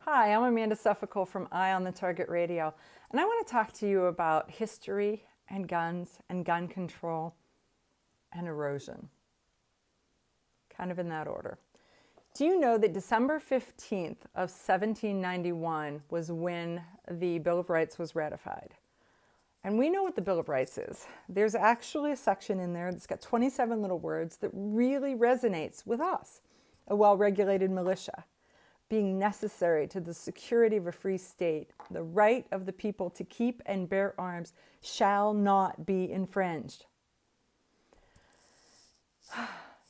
Hi, I'm Amanda Suffecool from Eye on the Target Radio, and I want to talk to you about history and guns and gun control and erosion, kind of in that order. Do you know that December 15th of 1791 was when the Bill of Rights was ratified? And we know what the Bill of Rights is. There's actually a section in there that's got 27 little words that really resonates with us, a well-regulated militia, being necessary to the security of a free state, the right of the people to keep and bear arms shall not be infringed.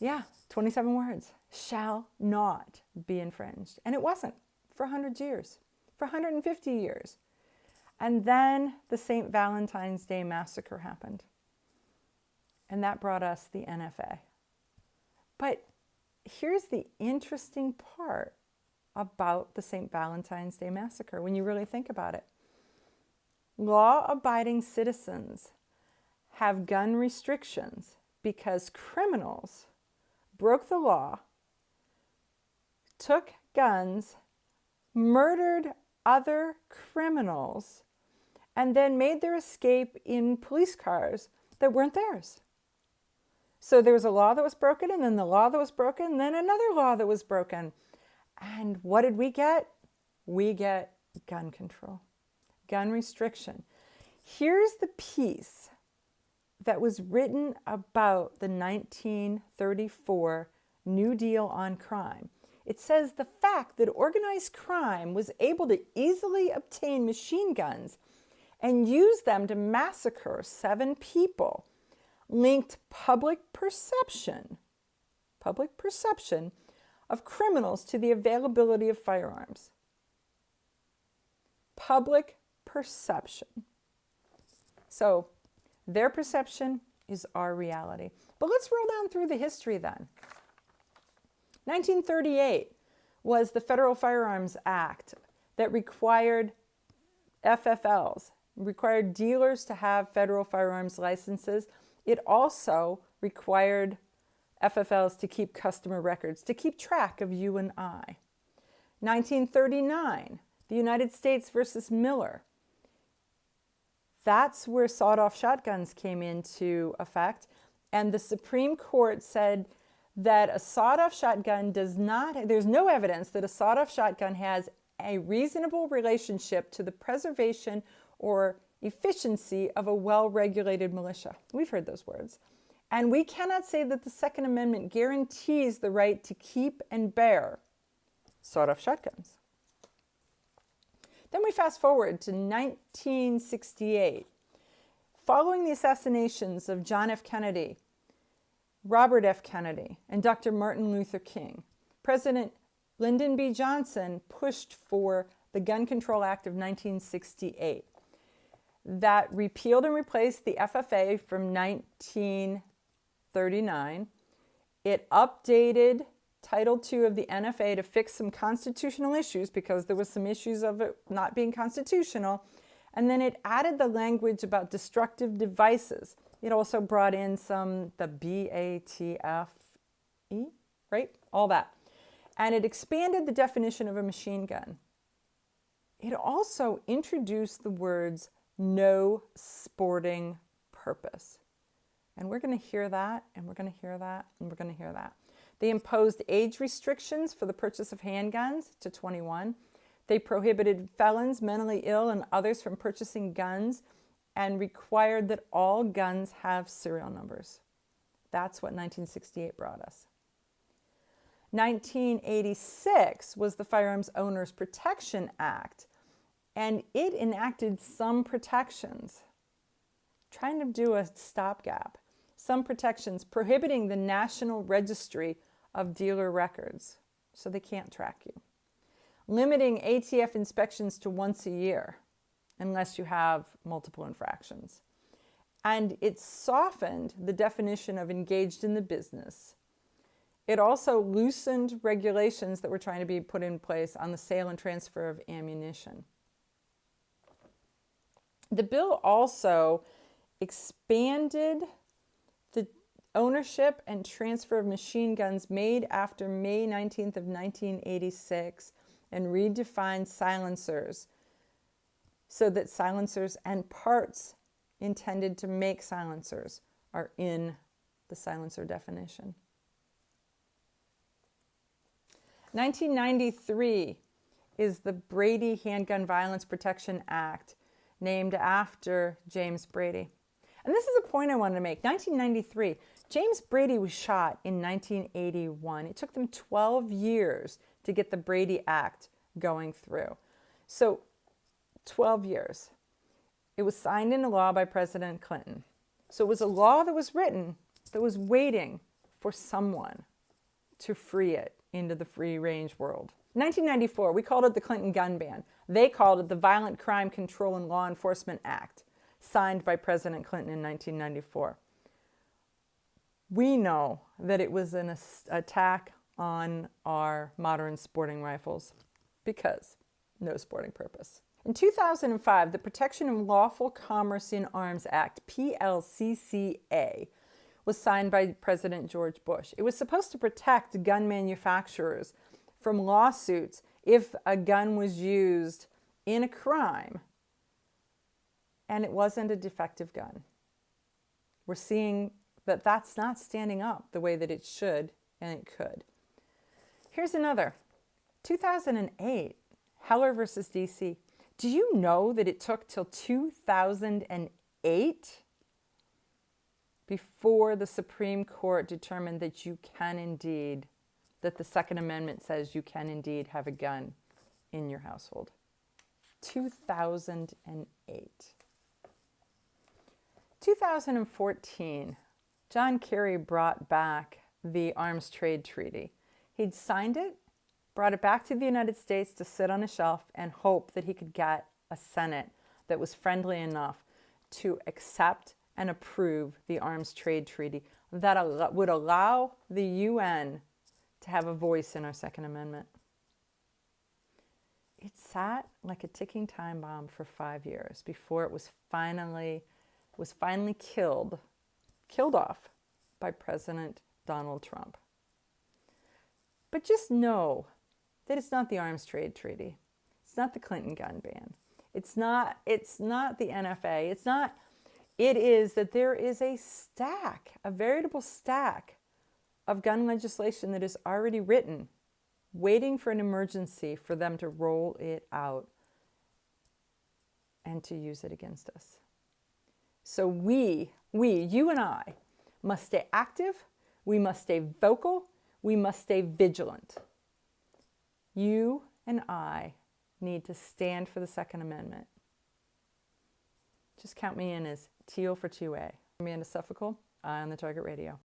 Yeah, 27 words. Shall not be infringed. And it wasn't for 100 years, for 150 years. And then the St. Valentine's Day Massacre happened. And that brought us the NFA. But here's the interesting part about the St. Valentine's Day Massacre when you really think about it. Law-abiding citizens have gun restrictions because criminals broke the law, took guns, murdered other criminals, and then made their escape in police cars that weren't theirs. So there was a law that was broken, and then the law that was broken, and then another law that was broken. And what did we get? We get gun control, gun restriction. Here's the piece that was written about the 1934 New Deal on crime. It says the fact that organized crime was able to easily obtain machine guns and use them to massacre 7 people linked public perception of criminals to the availability of firearms. Public perception. So their perception is our reality. But let's roll down through the history then. 1938 was the Federal Firearms Act that required FFLs, required dealers to have federal firearms licenses. It also required FFLs to keep customer records, to keep track of you and I. 1939, the United States versus Miller. That's where sawed-off shotguns came into effect. And the Supreme Court said that a sawed-off shotgun there's no evidence that a sawed-off shotgun has a reasonable relationship to the preservation or efficiency of a well-regulated militia. We've heard those words. And we cannot say that the Second Amendment guarantees the right to keep and bear sawed-off shotguns. Then we fast forward to 1968. Following the assassinations of John F. Kennedy, Robert F. Kennedy, and Dr. Martin Luther King, President Lyndon B. Johnson pushed for the Gun Control Act of 1968 that repealed and replaced the FFA from 1939. It updated Title II of the NFA to fix some constitutional issues because there was some issues of it not being constitutional. And then it added the language about destructive devices. It also brought in the BATFE, right? All that. And it expanded the definition of a machine gun. It also introduced the words no sporting purpose. And we're going to hear that, and we're going to hear that, and we're going to hear that. They imposed age restrictions for the purchase of handguns to 21. They prohibited felons, mentally ill, and others from purchasing guns and required that all guns have serial numbers. That's what 1968 brought us. 1986 was the Firearms Owners Protection Act, and it enacted some protections, trying to do a stopgap, some protections prohibiting the National Registry of Dealer Records, so they can't track you, limiting ATF inspections to once a year, unless you have multiple infractions. And it softened the definition of engaged in the business. It also loosened regulations that were trying to be put in place on the sale and transfer of ammunition. The bill also expanded the ownership and transfer of machine guns made after May 19th of 1986. and redefined silencers so that silencers and parts intended to make silencers are in the silencer definition. 1993 is the Brady Handgun Violence Protection Act, named after James Brady. And this is a point I wanted to make. 1993, James Brady was shot in 1981. It took them 12 years to get the Brady Act going through. So 12 years. It was signed into law by President Clinton. So it was a law that was written that was waiting for someone to free it into the free-range world. 1994, we called it the Clinton gun ban. They called it the Violent Crime Control and Law Enforcement Act, signed by President Clinton in 1994. We know that it was an attack on our modern sporting rifles because no sporting purpose. In 2005, the Protection of Lawful Commerce in Arms Act, PLCCA, was signed by President George Bush. It was supposed to protect gun manufacturers from lawsuits if a gun was used in a crime and it wasn't a defective gun. We're seeing that that's not standing up the way that it should and it could. Here's another. 2008, Heller versus DC. Do you know that it took till 2008 before the Supreme Court determined that you can indeed, that the Second Amendment says you can indeed have a gun in your household? 2008. 2014, John Kerry brought back the Arms Trade Treaty. He'd signed it, brought it back to the United States to sit on a shelf and hope that he could get a Senate that was friendly enough to accept and approve the Arms Trade Treaty that would allow the UN to have a voice in our Second Amendment. It sat like a ticking time bomb for 5 years before it was finally killed off by President Donald Trump. But just know that it's not the Arms Trade Treaty. It's not the Clinton gun ban. It's not the NFA. It is that there is a veritable stack of gun legislation that is already written, waiting for an emergency for them to roll it out and to use it against us. So we, you and I, must stay active, we must stay vocal, we must stay vigilant. You and I need to stand for the Second Amendment. Just count me in as Teal for 2A. Amanda Suffecool, on the Target Radio.